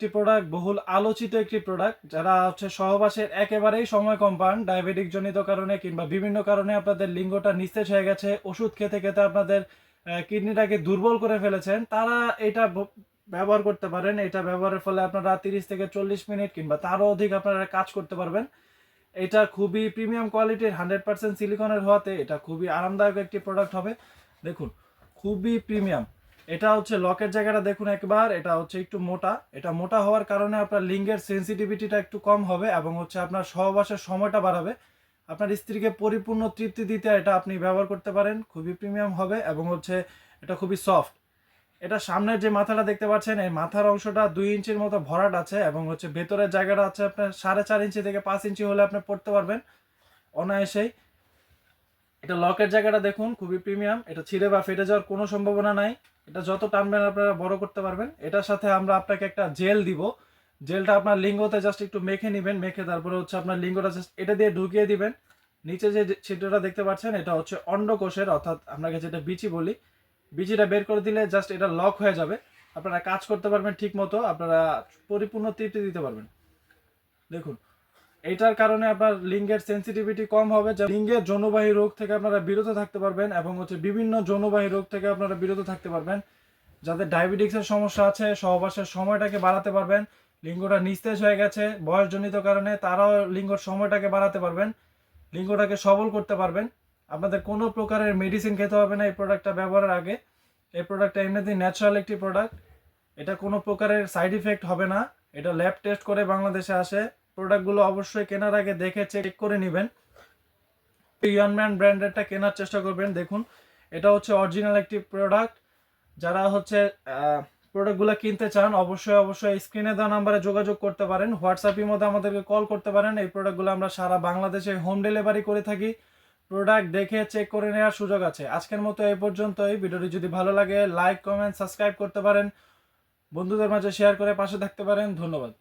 একটি প্রোডাক্ট, বহুল আলোচিত একটি প্রোডাক্ট, যারা হচ্ছে সহবাসের একেবারেই সময় কম পান, ডায়াবেটিক জনিত কারণে কিংবা বিভিন্ন কারণে আপনাদের লিঙ্গটা নিস্তেজ হয়ে গেছে, ওষুধ খেতে খেতে আপনাদের কিডনিটাকে দুর্বল করে ফেলেছেন, তারা এটা ব্যবহার করতে পারেন। এটা ব্যবহারের ফলে আপনারা 30 থেকে 40 মিনিট কিংবা তারও অধিক আপনারা কাজ করতে পারবেন। এটা খুবই প্রিমিয়াম কোয়ালিটির 100% সিলিকনের হওয়াতে এটা খুবই আরামদায়ক একটি প্রোডাক্ট হবে। দেখুন, খুবই প্রিমিয়াম। এটা হচ্ছে লকের জায়গাটা দেখুন একবার, এটা হচ্ছে একটু মোটা। এটা মোটা হওয়ার কারণে আপনার লিঙ্গের সেন্সিটিভিটিটা একটু কম হবে এবং হচ্ছে আপনার সহবাসের সময়টা বাড়াবে। আপনার স্ত্রীকে পরিপূর্ণ তৃপ্তি দিতে এটা আপনি ব্যবহার করতে পারেন। খুবই প্রিমিয়াম হবে এবং হচ্ছে এটা খুবই সফট। এটা সামনের যে মাথাটা দেখতে পাচ্ছেন, এই মাথার অংশটা 2 ইঞ্চির মতো ভরাট আছে এবং হচ্ছে ভেতরের জায়গাটা আছে আপনার 4.5 ইঞ্চি থেকে 5 ইঞ্চি হলে আপনি পড়তে পারবেন অনায়াসেই। এটা লকের জায়গাটা দেখুন, খুবই প্রিমিয়াম। এটা ছিঁড়ে বা ফেটে যাওয়ার কোনো সম্ভাবনা নাই। এটা যত টানবেন আপনারা বড় করতে পারবেন। এটার সাথে আমরা আপনাকে একটা জেল দিব। জেলটা আপনার লিঙ্গতে জাস্ট একটু মেখে নেবেন, মেখে তারপরে হচ্ছে আপনার লিঙ্গটা জাস্ট এটা দিয়ে ঢুকিয়ে দিবেন। নিচে যে ছিদ্রটা দেখতে পাচ্ছেন, এটা হচ্ছে অন্ডকোষের, অর্থাৎ আপনাকে যেটা বিচি বলি, বিচিটা বের করে দিলে জাস্ট এটা লক হয়ে যাবে। আপনারা কাজ করতে পারবেন ঠিক মতো, আপনারা পরিপূর্ণ তৃপ্তি দিতে পারবেন। দেখুন, এইটার কারণে আপনার লিঙ্গের সেন্সিটিভিটি কম হবে, যা লিঙ্গের যৌনবাহী রোগ থেকে আপনারা বিরত থাকতে পারবেন এবং হচ্ছে বিভিন্ন যৌনবাহী রোগ থেকে আপনারা বিরত থাকতে পারবেন। যাদের ডায়াবেটিক্সের সমস্যা আছে, সহবাসের সময়টাকে বাড়াতে পারবেন। লিঙ্গটা নিস্তেজ হয়ে গেছে বয়সজনিত কারণে, তারাও লিঙ্গর সময়টাকে বাড়াতে পারবেন, লিঙ্গটাকে সবল করতে পারবেন। আপনাদের কোনো প্রকারের মেডিসিন খেতে হবে না এই প্রোডাক্টটা ব্যবহারের আগে। এই প্রোডাক্টটা এমনিতেই ন্যাচারাল একটি প্রোডাক্ট। এটা কোনো প্রকারের সাইড ইফেক্ট হবে না। এটা ল্যাব টেস্ট করে বাংলাদেশে আসে। প্রোডাক্টগুলো অবশ্যই কেনার আগে দেখে চেক করে নেবেন। ইয়ানম্যান ব্র্যান্ডেরটা কেনার চেষ্টা করবেন। দেখুন, এটা হচ্ছে অরিজিনাল একটি প্রোডাক্ট। যারা হচ্ছে প্রোডাক্টগুলো কিনতে চান, অবশ্যই স্ক্রিনে দেওয়া নাম্বারে যোগাযোগ করতে পারেন। হোয়াটসঅ্যাপের মধ্যে আমাদেরকে কল করতে পারেন। এই প্রোডাক্টগুলো আমরা সারা বাংলাদেশে হোম ডেলিভারি করে থাকি। প্রোডাক্ট দেখে চেক করে নেওয়ার সুযোগ আছে। আজকের মতো এই পর্যন্তই। ভিডিওটি যদি ভালো লাগে লাইক, কমেন্ট, সাবস্ক্রাইব করতে পারেন, বন্ধুদের মাঝে শেয়ার করে পাশে থাকতে পারেন। ধন্যবাদ।